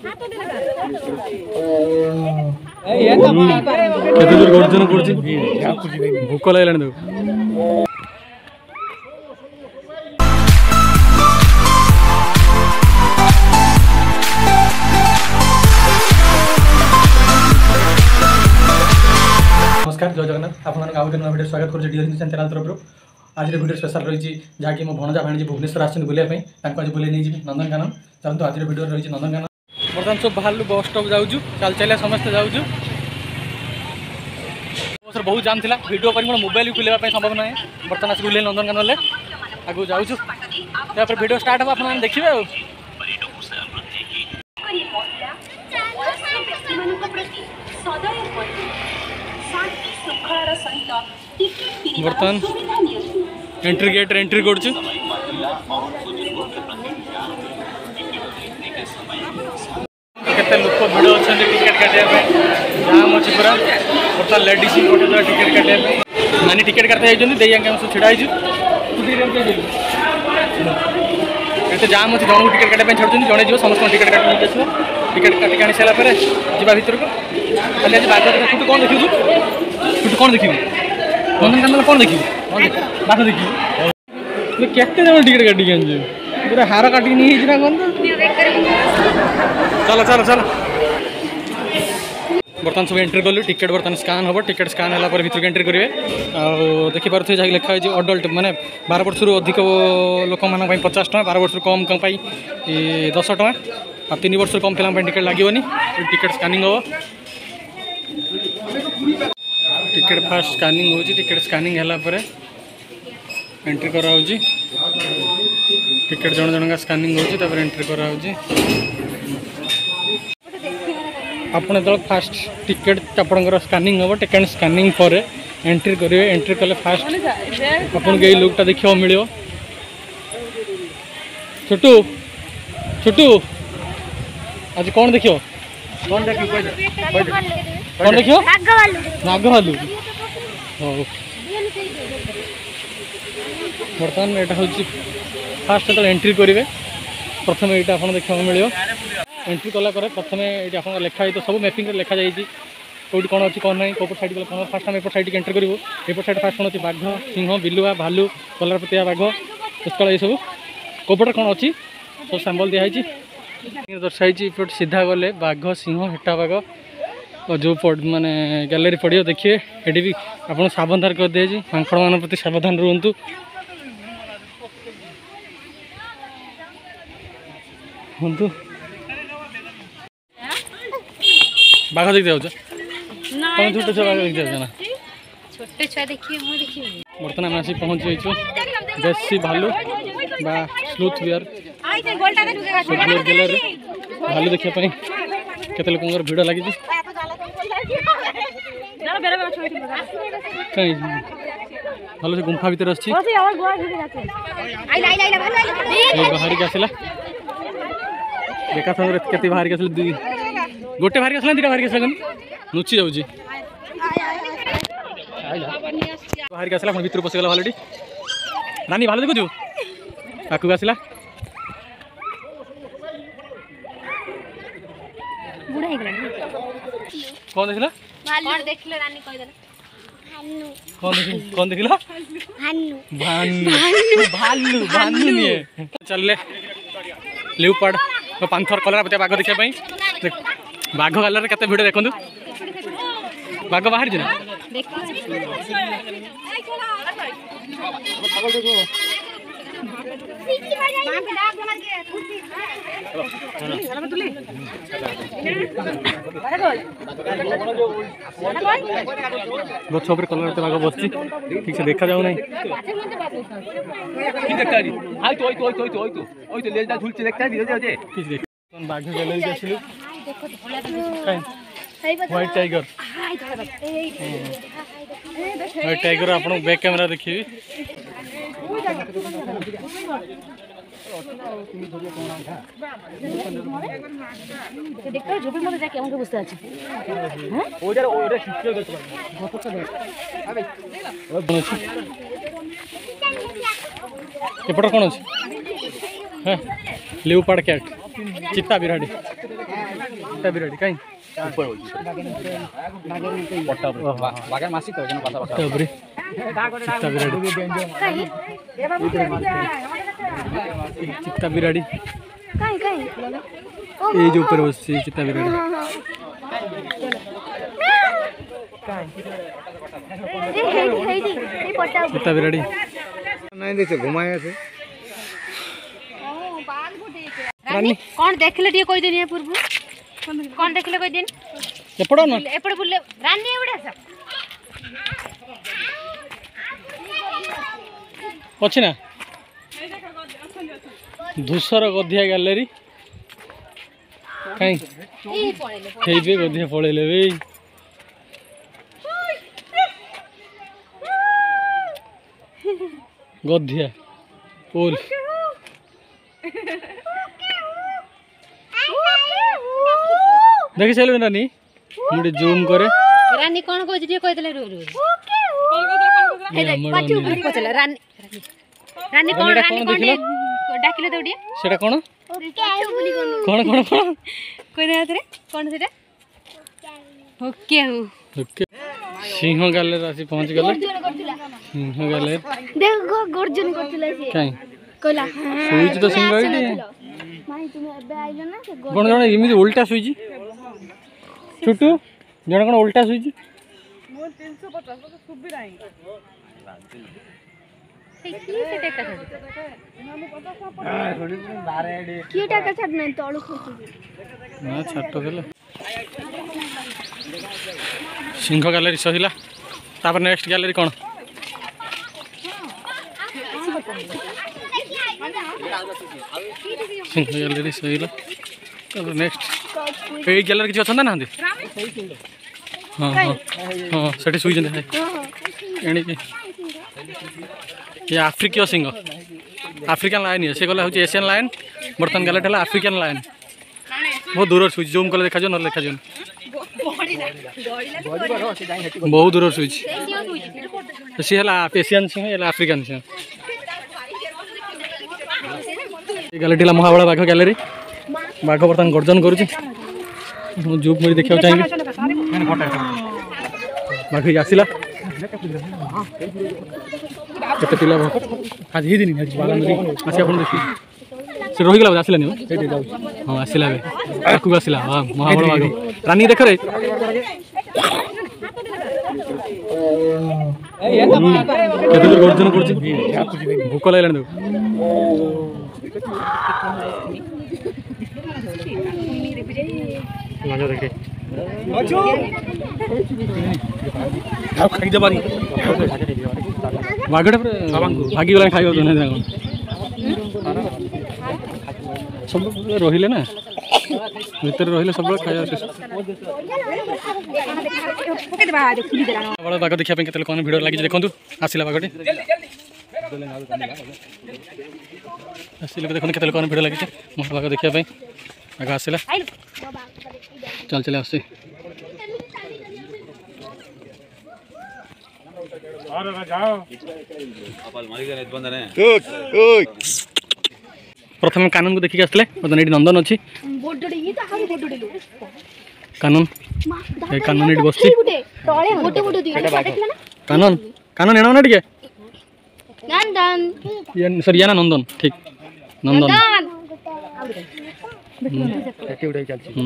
केते दूर गर्जन करछि भूख लागलानी देखो। नमस्कार जय जगन्नाथ आप वीडियो स्वागत कर चैनल तरफ। आज वीडियो स्पेशल रही जहाँकि मो भणजा भाणी भुवनेश्वर आस बुलाइप आज बुले नहीं नंदनकानन चलते आज वीडियो रही नंदनकानन। बर्तमान सब बाहर बस स्टॉप जाऊँ चल चलिए समस्ते जाऊँ बस बहुत जाम था वीडियो कर मोबाइल भी खुलेवाई संभव ना बर्तमान आस बुले नंदनकानन आगे जाऊँ वीडियो स्टार्ट हम आप देखिए। बर्तमान एंट्री गेट एंट्री कर केते लोक भिड़ अच्छा टिकेट काटे जाम अच्छी पूरा बर्तमान लेडीज टिकेट काटे नानी टिकेट काटते दे सब छिड़ा ये जाम अच्छी जन टिकेट काटा छाड़ुँ जड़े जी समस्त टिकेट काट टिकेट काटिक आनी सारा जा भर को खाली आज बाग तू कौन देखिए तू कौन देखिए नंदनकानन कौन देखिए बाघ देखिए केते जन टिकेट काटिक आनी पूरा हार काटिक नहीं कौन चलो चलो चलो बर्तमान सब एंट्री कलु टिकेट बर्तमान स्कान हम टिकेट स्कान है भर एंट्री करेंगे देखिपे जहाँ लिखा है अडल्ट माने 12 वर्ष अधिक लोक मान 50 टका 12 वर्ष कम कम 10 टका आ 3 वर्ष कम पिला टिकेट लगे टिकेट स्कानिंग हम टिकेट फास्ट स्कानिंग हो टिकेट स्कानिंग है एंट्री करा टिकेट जन जन का स्कानिंग हो एंट्री करा आपन जो फास्ट टिकेट आपंकर स्कानिंग हम टिकेट स्कानिंग पर एंट्री करेंगे एंट्री कले फास्ट आपन के लुकटा देखा मिल छोटू छोटू आज कौन देखियो कौन देखियो कौन देखियो नाग भालू बर्तमान यहाँ हूँ फास्ट जो एंट्री करेंगे प्रथम यहाँ आप देखा मिल एंट्री कला प्रथम ये आप लिखाई तो सब मैपिंग लिखा जाइए कौटी कौन अच्छी कौन ना कौपट साइड कौन फास्ट आम एपट साइड एंट्री करूँ एपट साइड फास्ट कौन अच्छी बाघ सिंह बिलुआ भालू कलरपतिया बाघ पुष्कल ये सब कौपट कौन अच्छी सब सैम्पल दिखाई दर्शाई एपट सीधा गले बाघ सिंह हेटा बाघ और जो माने गैलरी पड़ो देखिए ये भी आप सावधान कर दिए मांकड़ मान प्रति सावधान रुहतु हूँ बाघ देखते जाऊँ तुम छोटे छुआ बाघ देखते जाऊँ ना छोटे छुआ देखिए बर्तमान आम आसी पहुँच जाइए देसी भालू बा स्लूथ बियर गैलरी भालू देखापी केते लोक भिड़ लगी कहीं भल से गुंफा भीतर बाहर के आसला देखा सागर के बाहर के गोटे बाहर के आसला दीटा बाहर के आसला नुची जाऊँगी बाहर के आसला भीतर पशिगला भालुटी नानी भालू देखु आखू आसला कौन देखला कौन देखला भालू भालू नहीं चलले लियोपार्ड पांथर कलर बाघ देखा बाघ गलर के भिड़ देखु बाघ बाहर ना गछ कलर बाघ बस ठीक से देखा जाऊ ना बाघ गैलरी आसिलु व्हाइट टाइगर व्हाइट टाइगर आप बैक कैमेरा देखिए एपट कौन अच्छे लियोपार्ड कैट चित्ता बिराड़ी चित्ता बिराड़ी कहीं बागे मासी तो जन पासा चित्ता बिराड़ी चित्ता बिराड़ी ये जो ऊपर बसती चित्ता बिराड़ी चित्ता बिराड़ी नहीं देखे घुमाया से रानी कौन देखले टिके कोइ देनी पूर्व कौन देखले कोइ देनी एपड़ो ना एपड़ बुले रानी एवडा सब अच्छी ना धूसर गधिया गैलरी कहीं ई पळेले हेबे गधिया पळेले बे गधिया पोल देखि चलबे नानी मुडे जूम करे रानी कौन कोइ टिके कोइ देले रो रो पचले रानी रानी कौन डाकिले दौड़ी सेटा कोन कोन कोन कोन कोइ दे आतरे कौन सेटा ओके हो ओके सिंह गैलरी आसी पहुंच गले सिंह गैलरी देखो गर्जन करथिला से काई कहला सुइच तो सिंह आइडी माई तुम एबे आइलो ना से कोन जण इमिति उल्टा सुइच छुटू जण कोन उल्टा सुइच मोर 350 तो सुबि राई की टाका छाड नै तळु खसु ना छाटो देले सिंह गैलरी सहिला तापर नेक्स्ट गैलरी कोन सिंह गैलरी सहिला तापर नेक्स्ट ए गैलरी किछ अछन ना हंदी हां हां हां सेठी सुई जंदे है एणी की ये आफ्रिकीय सिंह आफ्रिकन लायन है से गला होची एशियन लायन बर्तन गला ठला आफ्रिकन लायन बहुत दूर सुई जूम कले देखा जो न देखा जो बहुत दूर सुई सी हला एशियन सिंह हला आफ्रिकन सिंह ये गैलरी ला महाबड़ा बाघ गैलरी बाघ बर्तन गर्जन करूची जूम में देखा चाहिए बाघ आसिला केते पिला आज ही दिन आज बाला नदी आसी अपन देखि से रहि गेला आसिला नि हां आसिला बे आकु आसिला हां महाबड़ बाघ रानी देख रे केते दूर गर्जन करछि भूख लागलान दे मजा देखे खाई दबानी बागड़ भागी गला खाई सब रहिले ना भीतर रहिले सब खाया बड़ा बाग देखा के कौन भिड लगी देखु आसला बागटे आसिले देखो के कौन भिड लगी बाग देखा बाग आसला चल चले आसे प्रथम कानून को देखिक आसले बर्तमान ये नंदन अच्छी कानून कानून ये बस कानून कानून एना ना टिके सर या ना नंदन ठीक नंदन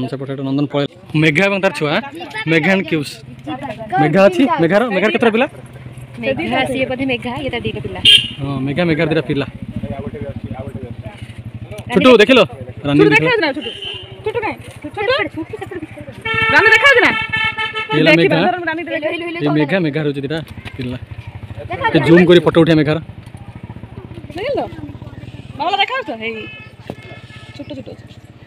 सेपटे नंदन पड़े मेघा और तार छुआ मेघा एंड क्यूब्स मेघा अच्छी मेघार मेघार केतरा पिला मेघा से बधे मेघा ये ता दीटा पिला हां मेघा मेघार दिरा पिला छोटू देखिलो रानी देखा ना छोटू छोटू काई छोटू रानी देखा ना एला मेघा ये मेघा मेघार होची दिरा पिला ते जूम करी फोटो उठा मेघार देखिलो बाबला देखा तो हे छोटू छोटू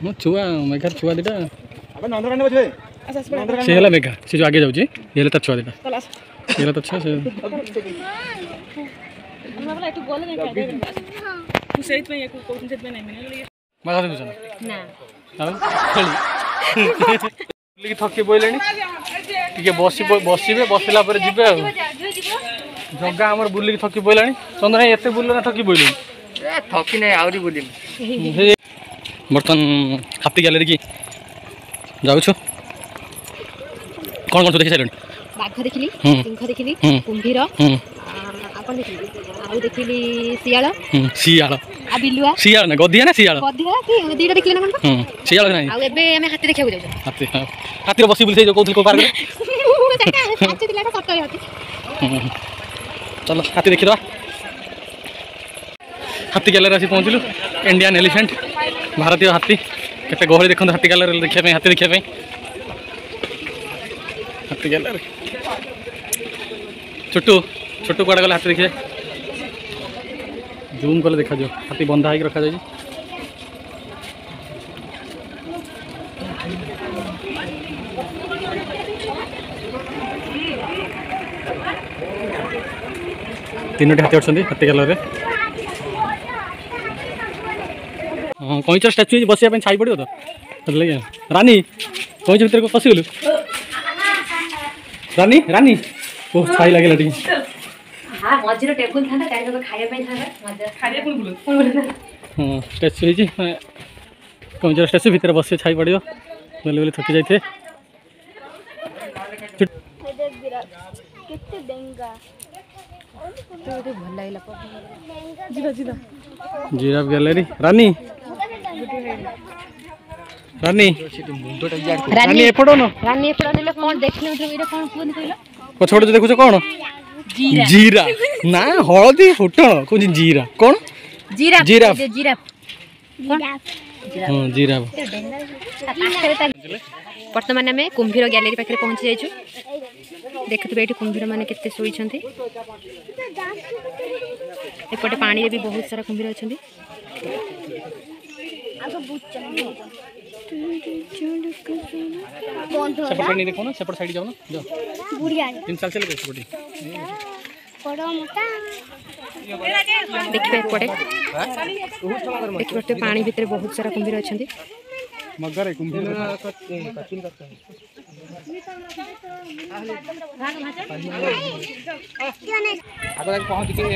मो छुआ मेघार छुआ दिटा अबे नंदन रानी बजबे अच्छा से हला मेघा से जो आगे जाउची येला तार छुआ दिटा चला येला तार छुआ से बाबला एटू बोले नहीं काय तू सेट में एक कोचिंग सेट में नहीं मिले मागा दे बुझना ना हां खेली बुली थकी बोइलेनी टिके बसिबे बसिला पर जिबे जग्गा हमर बुली थकी बोइलानी चंद्र एते बुललो ना थकी बोइलेनी थकी नहीं आवरी बोली बर्तन हाथी गैलरी की जाऊछु कौन कौन सब देखि साइलेंट बाघ देखिली हम्म। सिंह देखिली हम्म। कुंभीर आपण देखिली आउ देखिली सियाळ सियाल आ बिलुआ सियाल ना गधिया ना सियाल गधिया कि दीटा देखिली ना कोन सियाल नहीं आउ एबे हमें हाथी देखिया जाऊ हाथी हाथी बसी बुली जो कहथि को पार्क रे साच दिलाटा सट हाथी चलो हाथी देखि दवा हाथी गैलरी आसी पहुँचलु इंडियन एलिफेंट भारतीय हाथी केते गहली देखते हाथी गैलरी देखा हाथी देखा हाथी गैलरी छोटू छोटू कड़ा गले हाथी देखिए जूम कले देखा जाओ हाथी बंधा होकर रखा जाए तीनोटी हाथी अच्छा हाथी गैलरी हाँ कईचर स्टाच्यू बस छाई पड़ो तो लगे रानी कईच भर को पशिगलु रानी रानी ओ छाई लगे टी हां मझिरो टेबल था ना काहे खाया पे था मजा खाली बुलबुल हाँ स्टाच्यू है कईचर स्टाच्यू भितर बस छाई पड़ो बोले बोले थकी जाए केते डेंगा तो भल लागला जिला जिला जिराफ गैलरी रानी रानी रानी एपड़ो न रानी एपड़ नेले कोन देखले मतलब इरे कोन कोन कहलो पछोड़ जो देखुछ कौन जीरा जीरा ना हलदी फुटण कौन जीरा कौन जीरा जिराफ। जिराफ हाँ जीराफ वर्तमान आम कुंभीर गैलरी पाखे पहुँची जाइछु देखुवे ये कुंभीर मैंने केते शोइछन्ति एपटे पानी रे भी बहुत सारा कुंभीर अच्छा सेपट साइड नहीं देखो ना सेपट साइड जाओ ना जाओ बुढ़िया 3 साल चले गए सेपटी बड़ा मोटा देखिए एपटे देखिए पानी भितर बहुत सारा कुंभीर अच्छा मगर कुंभीर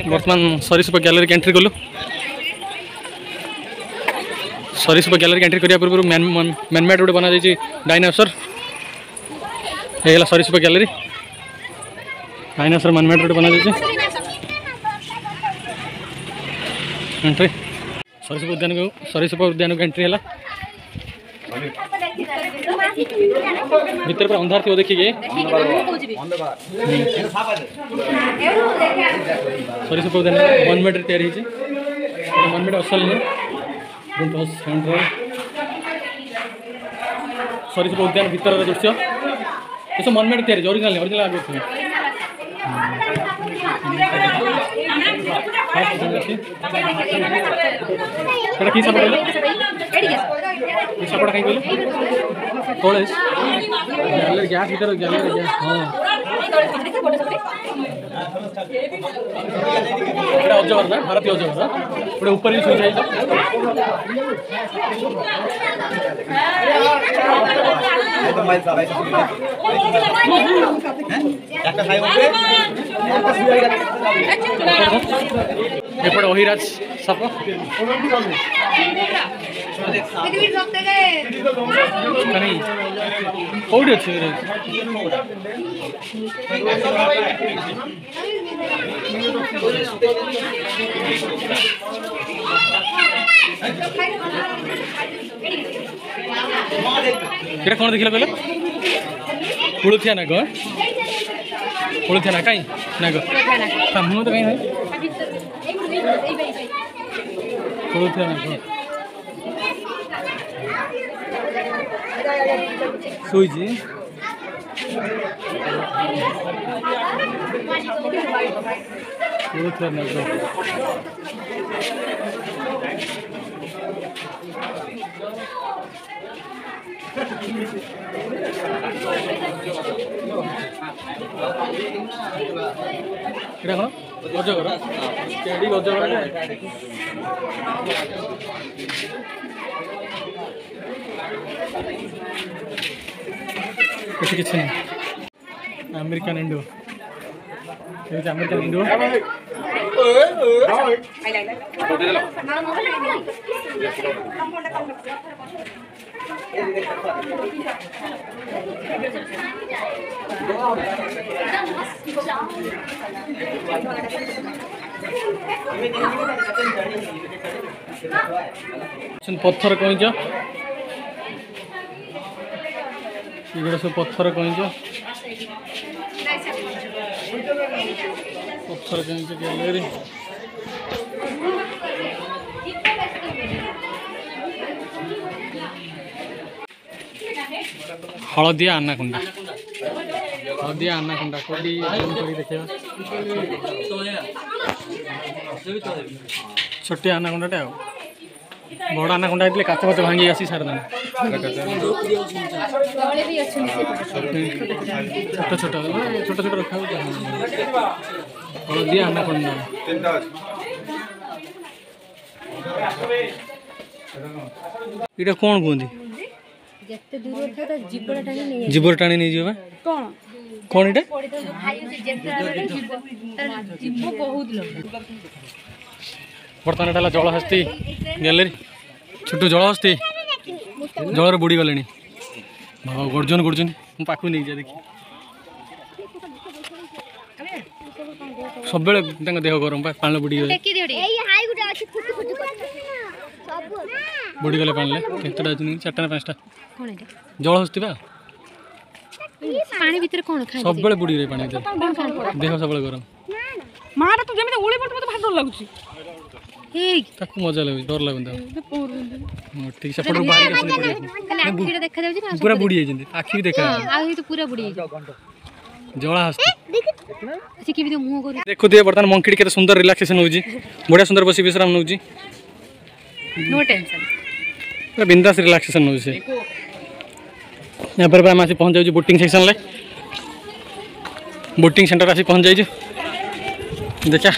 वर्तमान सरीसृप गैलरी की एंट्री कलु सरीसृप गैलरी की एंट्री करिया पूर्व मैनमेड गोटे बना जाइए डायनासोर ये सरीसृप गैलरी डायनासोर मैनमेड गोटे बना जाइए एंट्री सरीसृप उद्यान को एंट्री है भीतर पर अंधार थी देखिए सरीसृप उद्यान 1 मीटर तैयारी 1 मीटर असल नहीं सरीसृप उद्यान भीतर दृश्य ये सब 1 मीटर तैयारी ओरिजिनल ओरिजिनल आगे कि सपड़ा कहीं बोलो तोड़े गैलरी गैस भीतर गैलरी गैस हाँ एटा अजगर ना भारतीय अजगर ना गोटे ऊपर भी सुई जाए एपटे अहिराज साप कौटी अच्छे कौन देखिल कहले कुलुथिया नाग कुलुथिया ना कहीं नाग मुँह तो कहीं है कुलुथिया नाग सुईजी कुलुथिया नाग এটা কোন অজগর কেডি অজগর কিছু কিছু না আমেরিকান ইন্ডো এই যে আমেরিকান ইন্ডো पत्थर कईच ये सब पत्थर कईच गैलरी हलदिया आनाकुंडा कोडी देखा छोटी आनाकुंडाटे आ बड़ आनाकुंडा होते काच फाच भांगी आसी सार देना छोट छोट रखा हलदिया आनाकुंडा ये कौन कहते जीवर टाणी नहीं जीव कौन ये बर्तमान एटा जलहस्ती गैलरी छोट जलहस्ती जलर बुड़ी गले गर्जन गर्जन पाखु नहीं जा देखी सब देह गरम पानी बुड़ी बुड़ी गले पानी केतटा चार्टा ना 5टा जलहस्ती पानी भीतर कौन सब बुड़ी रहे पानी देह सब गरम मारा तू जमी ओली पड़ते मते भाग डर लागुची ताकू मजा लगे डर लगन ठीक से फोटो बाहर आखिर देखा जाउची ना पूरा बुड़ी जाइछन आखि देखा आ तो पूरा बुड़ी जला हस्ती अच्छी की भी मुंह कर देखो दिए बर्तमान मंकी के सुंदर रिलैक्सेशन होजी बढ़िया सुंदर बसी विश्राम नउजी नो टेंशन पूरा बिंदास रिलैक्सेशन नउजी यहाँ पर हम आसी पहुँच जाऊँ बोटिंग सेक्शन ले बोटिंग सेंटर आसी पहुँच जाइए देखा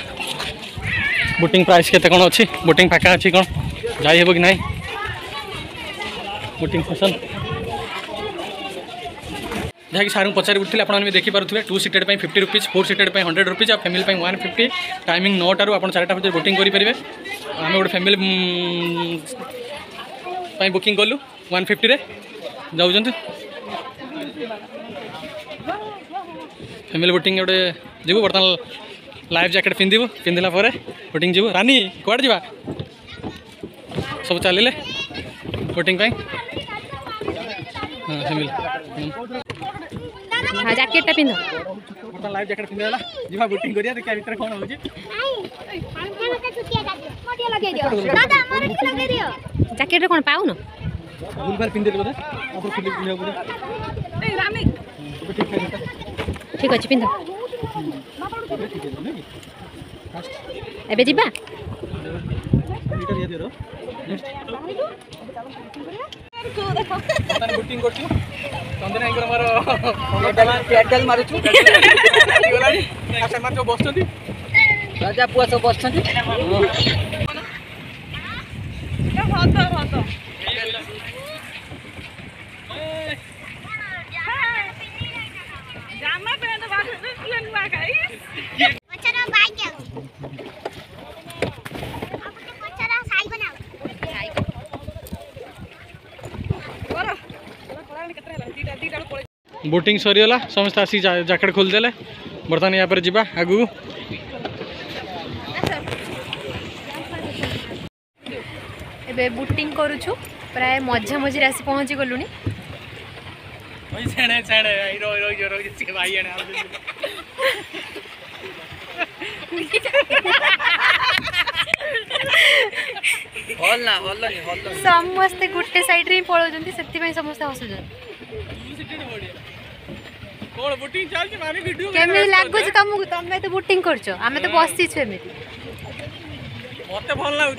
बोटिंग प्राइस केते कौन अच्छी बोटिंग फाका अच्छी कौन जाई हेबो कि नहीं बोटिंग सेक्शन जहाँकि सार पचारि उठे आपने देखिपे 2 सीटेड 50 रुपीज 4 सीटेड 100 रुपीज और फैमिली 150 टाइमिंग 9 टारू आप 4टा बजे बोटिंग करेंगे आम गोटे फैमिली बुकिंग कलु 150 रे जाऊँ फैमिली बोटिंग गोटे जीव बर्तमान लाइफ जैकेट पिंधला बोटिंग जीव रानी कौड़ जा सब चलिए बोटिंग हाँ फैमिली हां जैकेट पिंध बर्तमान लाइफ जैकेट पिंधला जीवा बोटिंग करिया देखिया भीतर कोन होजी जैकेट कौन पाऊ न भूल भाल पिंधे बोले आप फिल्म पिंधा बोले ए रानी ठीक अच्छे पिंध एबे जीबा मीटर दिया देरो बोटिंग करछु चंदन आइकर मारो पेडल मारुछु गलानी आशा मार जो बसछथि राजा पुआ सब बसछथि बोटिंग सरीगला समस्त आसी जैकेट खोलदेले बर्तमान यहाँ पर जीवा आगू एबे बोटिंग करूछु प्राय मझा मझिरे आसी पहुँची गलुनी समस्ते गोटे साइड रे पळौजंती सेति समस्त हसुजन केमी लागुच तुमको तमे तो बोटिंग करछो आमे तो बसছি छु एमे मते भल लागु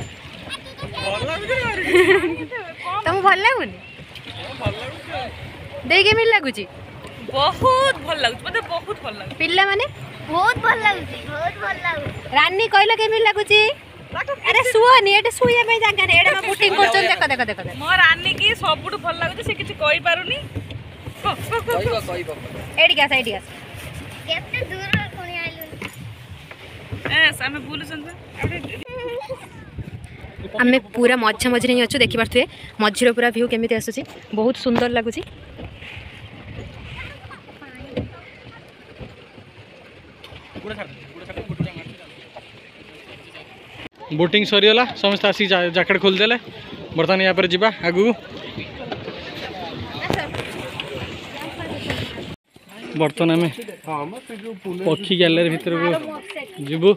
तुम भल लागुनी देई केमी लागुची बहुत भल लागुच मते बहुत भल लागुच पिल्ला माने बहुत भल लागुची रानी कहलो केमी लागुची अरे सुओनी एटे सुइया में जागा रे एडा बोटिंग करछन देखो मो रानी की सबुठ भल लागुच से किछ कहि पारुनी एडी गास केते दूर कोनी आइलु ए सामे बोलु संत आमे पूरा मझा मझे ही अच्छु देखि पारथुए मझीर पूरा व्यू केमिति आसुची बहुत सुंदर लागुची। बोटिंग सरीगला समस्त आसी जैकेट खोलदेले बर्तमान यहाँ पर जीवा आगू बर्तमान आम पक्षी गैलरी भितर को जीवु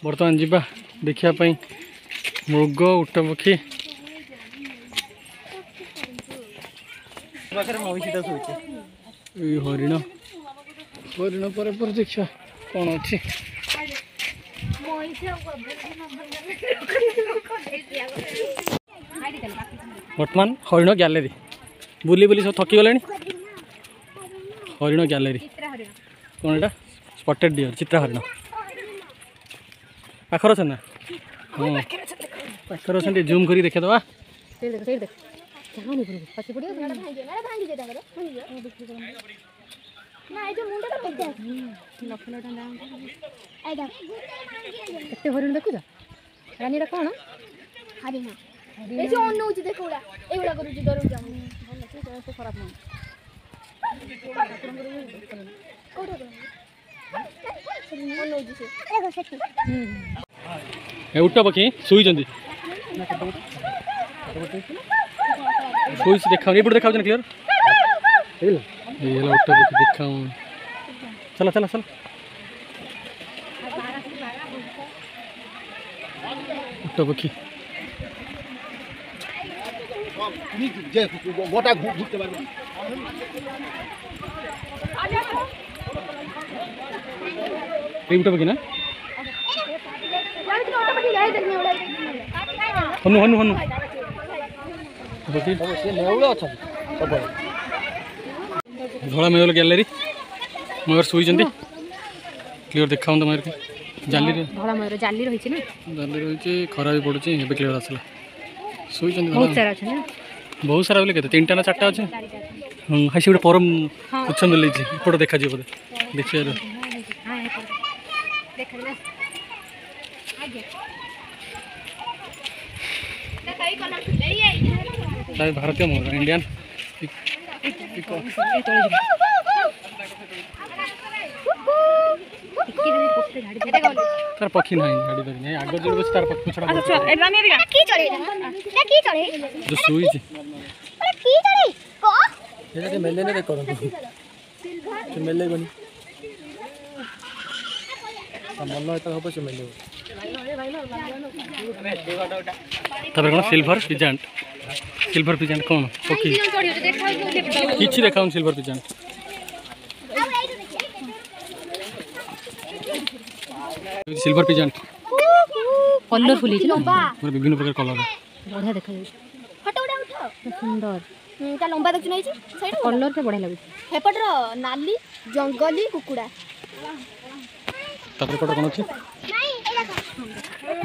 बर्तमान जीवा देखापी मृग उट पक्षी हरिण हरिण पर देखा कौन अच्छी बर्तमान हरिण गैलरी बुली बुली सब थकी गले हरिण गैलरी कौन एटा स्पॉटेड डियर चित्रा हरिण पाखर अच्छा ना हाँ पाखर अच्छा जूम कर देखा दवा हरिण देखुच रानी कौन उट पक्षी शुई शुई देखा ये देखा क्लियर उट पक्षी देखा चला चला चला उट पक्षी गोटा घुरते उट पक्षी ना हनु हनु हनु धला मेल गैलरी मगर शुई क्लियर देखा मयूर के जाली धला मयूर जाली रही ना जाली रही खरा भी पड़ुची ए क्लियर आसला शुई बहुत सारा अच्छा ना बहुत सारा बोले केते 3टा ना 4टा अच्छे हाँ से गोटे परम उच्च मिली एपट देखा बोधे देखिए भारतीय मोर इंडियन तार पक्षी ना गाड़ी धरी आग जोड़ बस तार पक्षी छड़ा जो शुई मेले ने देखो मेले बनी मन एत हम से मेले कौन सिल्वर पिजेंट कौन पक्षी किसी देखा silver peasant silver peasant colourful विभिन्न प्रकार कलर बढ़िया देखा सुंदर लंबा देखु नहीं कलर से बढ़िया लगे हेपटर नाली जंगली कुकुड़ा तापर पट कौन अच्छे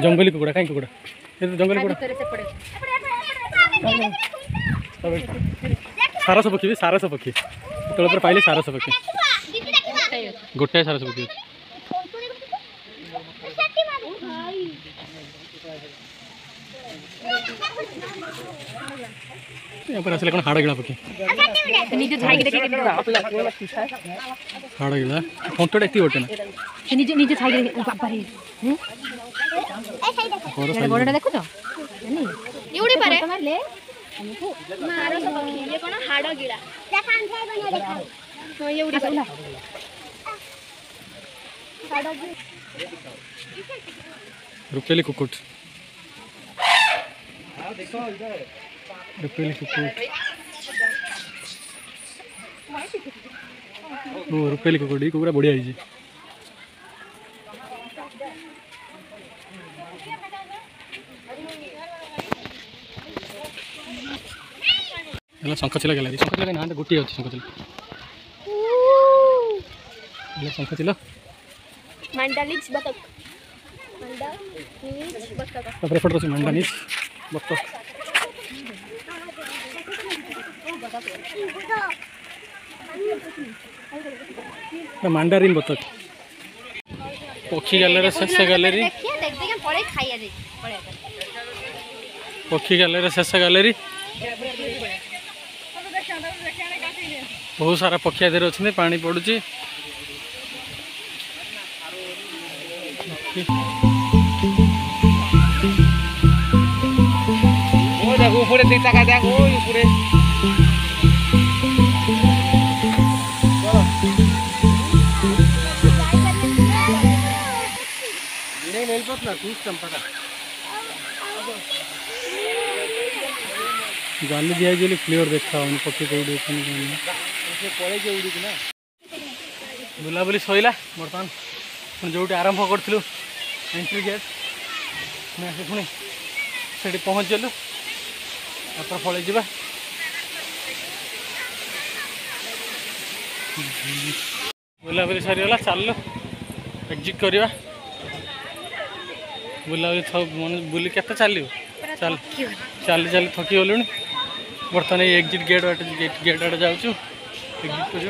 जंगली कुकुड़ा कहीं कुकुड़ा ये तो जंगली कुकुड़ा सारस पक्षी भी सारस पक्षी तल पर पाइले सारस पक्षी गोटाए सारस पक्षी यहाँ पर आसले कौन हाड़ गिला पक्षी हाड़ गिला कंटोटा एति गोटे ना निजे छाई बड़टा देखुच एउडी पारे मारले मारो पक्षी ये कोन हाड़ गिला तो एउडी पारे रुपेली कुकुट रुपेली कुकुट ओ रुपेली कुकुट ये कुकुड़ा बढ़िया है शंखचिला गैलरी शंखचिला ना गोटे अच्छे शंखचिला शंखचिला मंडालिज बतक तापर एपट अच्छे मंडानिज बतक मांडारिन बतक पक्षी गैलरी शस्य गैलरी पक्षी गैलरी शेष गैलरी बहुत सारा पक्षी आदि अच्छे पानी पड़ुची ऊपर तीन का देखो ऊपर नहीं मिल पात ना कुछ चंपा जाली दिया क्लीयर देखा पक्षी कौटी पड़े उड़ी ना बुलाबुली सैला बर्तमान पुणी जो आरंभ करूँ एंट्री गेट पुणी से पहुँचलु आप पलि जा बुलाबुली सरीगला चल एग्जिट करवा बुलाबुली सब मन बुली के चल चल चली चली थकी गलु बर्तमान एग्जिट गेट आड़े जाऊँ एग्जिट कर